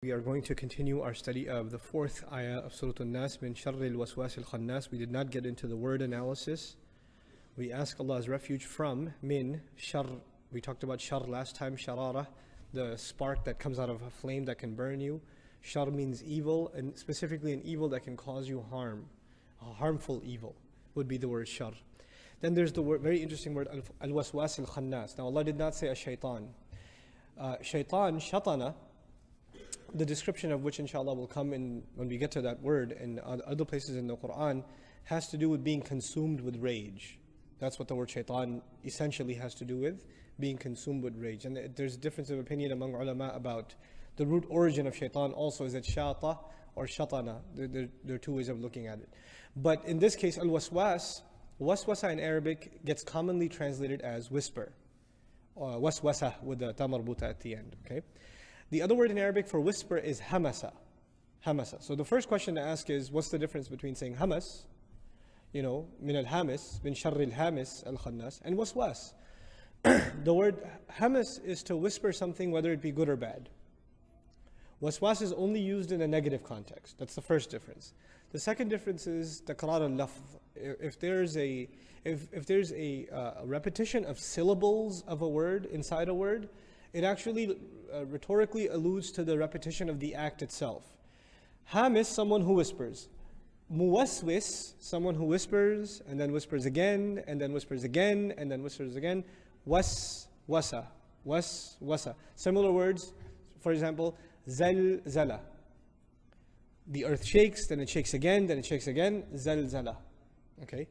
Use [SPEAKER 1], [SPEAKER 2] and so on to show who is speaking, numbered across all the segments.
[SPEAKER 1] We are going to continue our study of the fourth ayah of Surah Naas, min sharril waswasil khannas. We did not get into the word analysis. We ask Allah's refuge from min shar. We talked about shar last time, sharara, the spark that comes out of a flame that can burn you. Shar means evil, and specifically an evil that can cause you harm. A harmful evil would be the word shar. Then there's the word, very interesting word, al-waswasil khannas. Now Allah did not say a shaitan. Shaitan, shatana, the description of which inshallah will come in when we get to that word in other places in the Quran, has to do with being consumed with rage. That's what the word shaitan essentially has to do with, being consumed with rage. And there's a difference of opinion among ulama about the root origin of shaitan also. Is it shata or shatana? There are two ways of looking at it. But in this case, al-waswas, waswasa in Arabic gets commonly translated as whisper. Waswasa with the ta marbuta at the end, okay? The other word in Arabic for whisper is hamasa. Hamasa. So the first question to ask is, what's the difference between saying hamas, min al-hamis, min sharri al-hamis al-khannas, and waswas? The word hamas is to whisper something, whether it be good or bad. Waswas is only used in a negative context. That's the first difference. The second difference is takrar al-lafz. If there's a repetition of syllables of a word inside a word, it actually rhetorically alludes to the repetition of the act itself. Hamis, someone who whispers. Muwaswis, someone who whispers and then whispers again and then whispers again and then whispers again. Waswasa. Waswasa. Similar words, for example, zalzala. The earth shakes, then it shakes again, then it shakes again. Zalzala. Okay?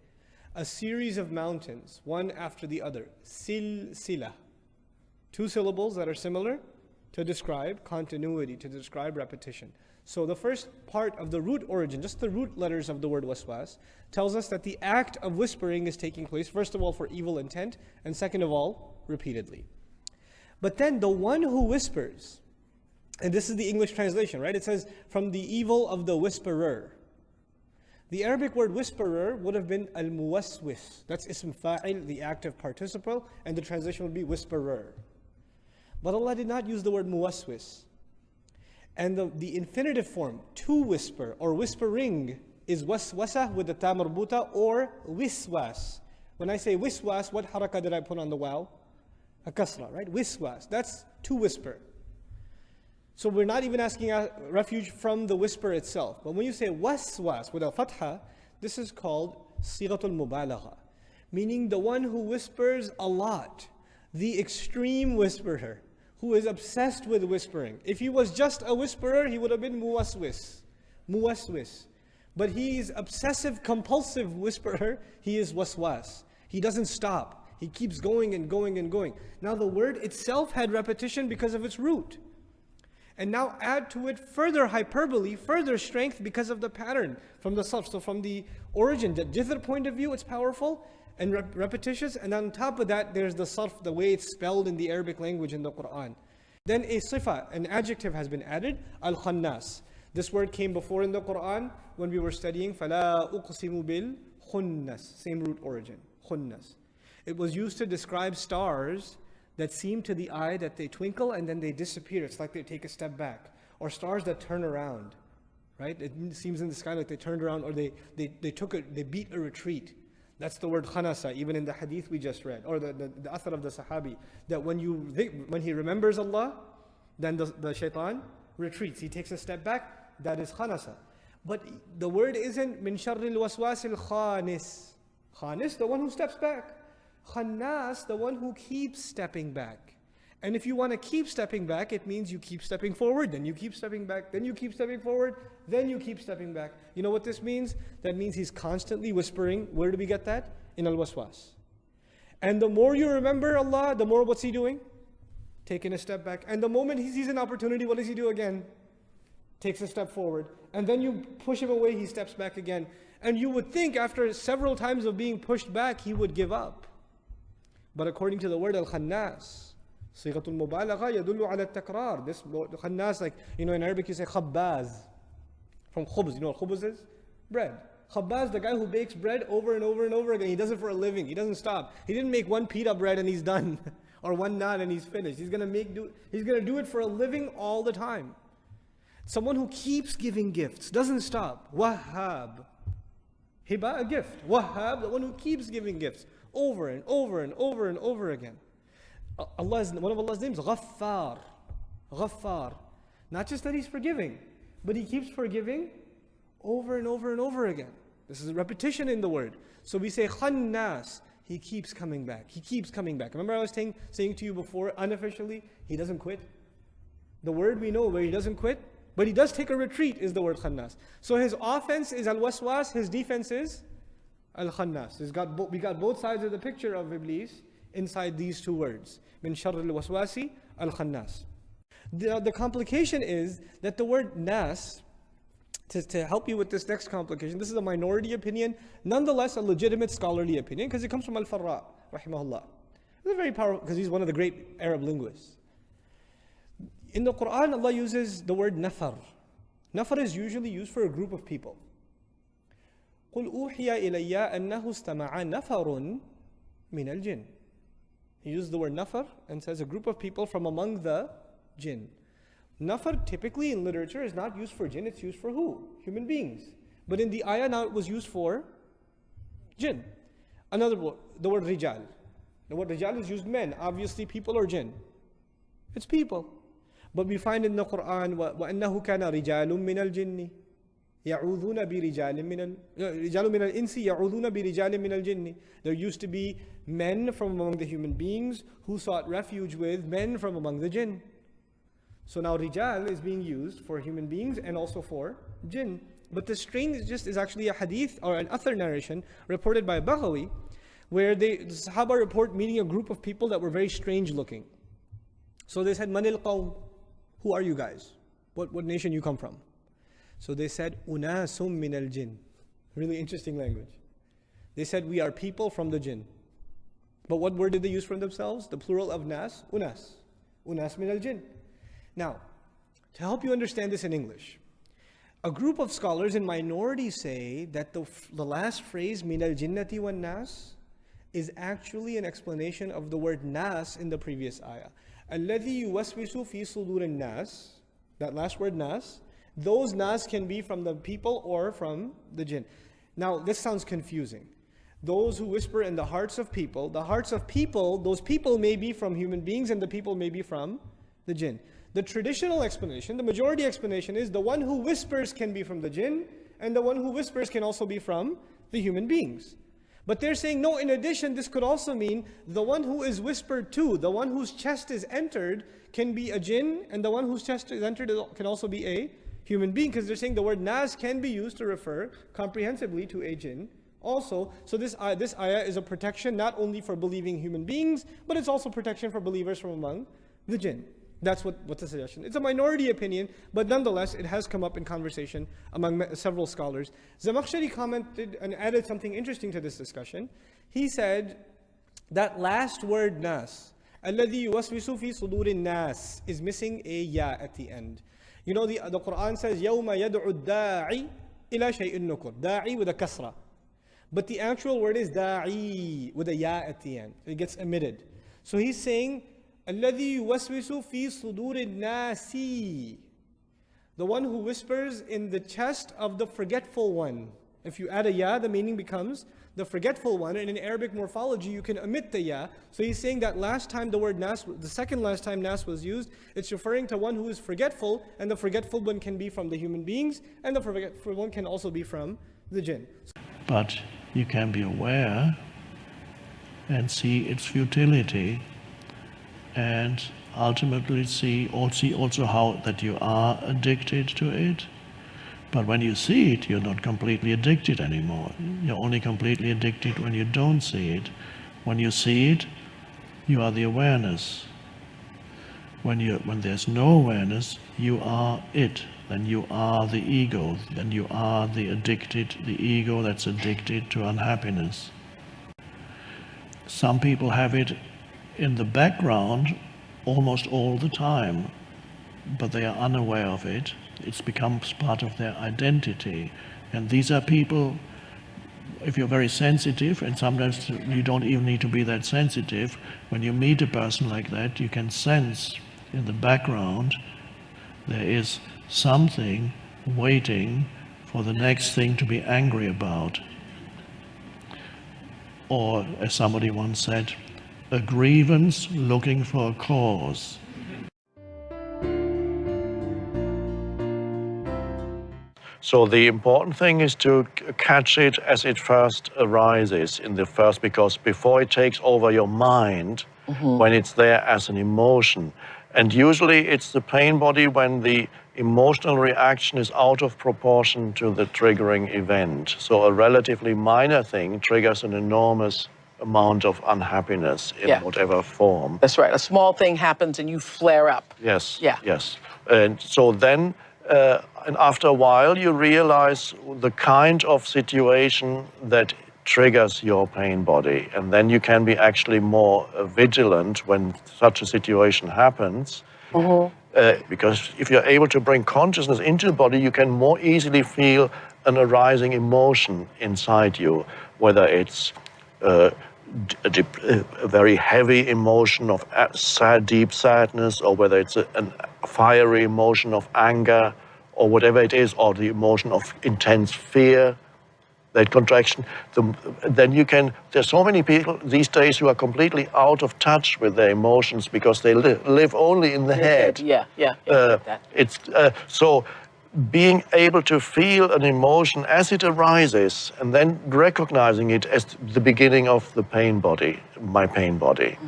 [SPEAKER 1] A series of mountains, one after the other. Silsila. Two syllables that are similar to describe continuity, to describe repetition. So the first part of the root origin, just the root letters of the word waswas, tells us that the act of whispering is taking place, first of all, for evil intent, and second of all, repeatedly. But then the one who whispers, and this is the English translation, right? It says, from the evil of the whisperer. The Arabic word whisperer would have been al-muwaswis. That's ism fa'il, the active participle, and the translation would be whisperer. But Allah did not use the word muwaswis. And the infinitive form, to whisper or whispering, is waswasa with the ta marbuta or wiswas. When I say wiswas, what haraka did I put on the waw? A kasra, right? Wiswas. That's to whisper. So we're not even asking refuge from the whisper itself. But when you say waswas with a fatha, this is called sighatul mubalagha, meaning the one who whispers a lot, the extreme whisperer, who is obsessed with whispering. If he was just a whisperer, he would have been muwaswis. But he is obsessive compulsive whisperer, he is waswas. He doesn't stop. He keeps going and going and going. Now the word itself had repetition because of its root. And now add to it further hyperbole, further strength because of the pattern from the sarf. So from the origin, the jithr point of view, it's powerful and repetitious. And on top of that, there's the sarf, the way it's spelled in the Arabic language in the Quran. Then a sifa, an adjective has been added, al-khannas. This word came before in the Quran when we were studying فَلَا أُقْسِمُ بِالْخُنَّسِ. Same root origin, khunnas. It was used to describe stars that seem to the eye that they twinkle and then they disappear. It's like they take a step back. Or stars that turn around, right? It seems in the sky like they turned around or they beat a retreat. That's the word khanasa, even in the hadith we just read, or the athar of the sahabi, that when he remembers Allah, then the shaitan retreats. He takes a step back. That is khanasa. But the word isn't min sharril waswasil khanis. Khanis, the one who steps back. Khannas, the one who keeps stepping back. And if you want to keep stepping back, it means you keep stepping forward, then you keep stepping back, then you keep stepping forward, then you keep stepping back. You know what this means? That means he's constantly whispering. Where do we get that? In al-waswas. And the more you remember Allah, the more what's he doing? Taking a step back. And the moment he sees an opportunity, what does he do again? Takes a step forward. And then you push him away, he steps back again. And you would think after several times of being pushed back, he would give up. But according to the word al-khannas, sighatul mubalagha yadullu ala takrar. This khannas, like, in Arabic you say khabbaz. From khubz, you know what khubz is? Bread. Khabbaz, the guy who bakes bread over and over and over again. He does it for a living. He doesn't stop. He didn't make one pita bread and he's done. Or one naan and he's finished. He's going to do it for a living all the time. Someone who keeps giving gifts, doesn't stop. Wahhab. Hiba, a gift. Wahhab, the one who keeps giving gifts over and over and over and over again. Allah is one of Allah's names, Ghaffar. Ghaffar. Not just that He's forgiving, but He keeps forgiving over and over and over again. This is a repetition in the word. So we say Khannas. He keeps coming back. He keeps coming back. Remember I was saying to you before, unofficially, He doesn't quit. The word we know where He doesn't quit, but He does take a retreat is the word Khannas. So His offense is al-waswas, His defense is al-Khannas. We got both sides of the picture of Iblis inside these two words. Min sharr al-waswasi al-Khannas. The complication is that the word nas, to help you with this next complication, this is a minority opinion, nonetheless a legitimate scholarly opinion, because it comes from Al-Farra, rahimahullah. It's very powerful, because he's one of the great Arab linguists. In the Quran, Allah uses the word nafar. Nafar is usually used for a group of people. قُلْ أُوحِيَ إِلَيَّ أَنَّهُ اسْتَمَعَ نَفَرٌ مِنَ الْجِنِّ. He uses the word nafar and says a group of people from among the jinn. Nafar typically in literature is not used for jinn, it's used for who? Human beings. But in the ayah now it was used for jinn. Another word, the word rijal. The word rijal is used men, obviously people or jinn. It's people. But we find in the Quran, وَأَنَّهُ كَانَ رِجَالٌ مِّنَ الْجِنِّ يَعُوذُونَ بِرِجَالٍ مِّنَ رِجَالٌ مِّنَ الْإِنسِ يَعُوذُونَ بِرِجَالٍ مِّنَ الْجِنِّ. There used to be men from among the human beings who sought refuge with men from among the jinn. So now rijal is being used for human beings and also for jinn. But the strange is actually a hadith or an athar narration reported by Baghawi, where the Sahaba report meeting a group of people that were very strange looking. So they said, Manil qawm, who are you guys? What nation you come from? So they said, Unasum min al jinn. Really interesting language. They said, we are people from the jinn. But what word did they use for themselves? The plural of nas, unas. Unas min al jinn. Now, to help you understand this in English, a group of scholars in minority say that the last phrase, min al jinnati wan nas, is actually an explanation of the word nas in the previous ayah. Alladhi yuwaswisu fi sudur nas, that last word nas, those nas can be from the people or from the jinn. Now, this sounds confusing. Those who whisper in the hearts of people, those people may be from human beings and the people may be from the jinn. The traditional explanation, the majority explanation is the one who whispers can be from the jinn and the one who whispers can also be from the human beings. But they're saying, no, in addition, this could also mean the one who is whispered to, the one whose chest is entered can be a jinn, and the one whose chest is entered can also be a human being, because they're saying the word nas can be used to refer comprehensively to a jinn also. So this ayah is a protection not only for believing human beings, but it's also protection for believers from among the jinn. That's what's the suggestion. It's a minority opinion, but nonetheless, it has come up in conversation among several scholars. Zamakhshari commented and added something interesting to this discussion. He said that last word nas, الَّذِي يُوَسْوِسُ فِي صُدُورِ النَّاسِ, is missing a ya at the end. You know, the Quran says, يَوْمَ يَدْعُ الدَّاعِ إِلَى شَيْءٍ نُكُرٍ. Da'i with a kasra. But the actual word is da'i with a ya at the end. It gets omitted. So he's saying, الَّذِي يُوَسْوِسُ فِي صُدُورِ النَّاسِ, the one who whispers in the chest of the forgetful one. If you add a ya, the meaning becomes the forgetful one. And in Arabic morphology, you can omit the ya. So he's saying that last time the word nas, the second last time nas was used, it's referring to one who is forgetful, and the forgetful one can be from the human beings, and the forgetful one can also be from the jinn.
[SPEAKER 2] But you can be aware and see its futility, and ultimately see also how that you are addicted to it. But when you see it, you're not completely addicted anymore. You're only completely addicted when you don't see it. When you see it, you are the awareness. When there's no awareness, you are it. Then you are the ego. Then you are the ego that's addicted to unhappiness. Some people have it in the background almost all the time, but they are unaware of it. It becomes part of their identity. And these are people, if you're very sensitive, and sometimes you don't even need to be that sensitive, when you meet a person like that, you can sense in the background there is something waiting for the next thing to be angry about. Or, as somebody once said, a grievance looking for a cause. So the important thing is to catch it as it first arises because before it takes over your mind, when it's there as an emotion. And usually it's the pain body when the emotional reaction is out of proportion to the triggering event. So a relatively minor thing triggers an enormous amount of unhappiness in whatever form.
[SPEAKER 3] That's right. A small thing happens and you flare up.
[SPEAKER 2] Yes.
[SPEAKER 3] Yeah.
[SPEAKER 2] Yes. And so then, and after a while, you realize the kind of situation that triggers your pain body. And then you can be actually more vigilant when such a situation happens. Because if you're able to bring consciousness into the body, you can more easily feel an arising emotion inside you, whether it's a very heavy emotion of deep sadness, or whether it's a fiery emotion of anger, or whatever it is, or the emotion of intense fear, that contraction. Then you can, there's so many people these days who are completely out of touch with their emotions because they live only in the head. So being able to feel an emotion as it arises and then recognizing it as the beginning of the pain body, my pain body.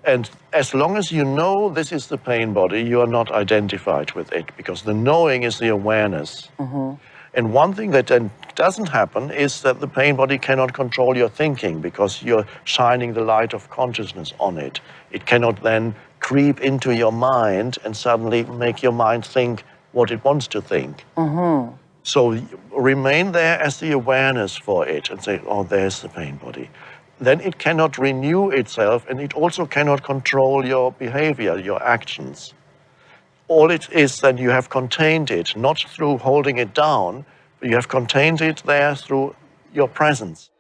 [SPEAKER 2] And as long as you know this is the pain body, you are not identified with it, because the knowing is the awareness. And one thing that then doesn't happen is that the pain body cannot control your thinking, because you're shining the light of consciousness on it. It cannot then creep into your mind and suddenly make your mind think what it wants to think. So remain there as the awareness for it and say, oh, there's the pain body. Then it cannot renew itself, and it also cannot control your behavior, your actions. All it is that you have contained it, not through holding it down, but you have contained it there through your presence.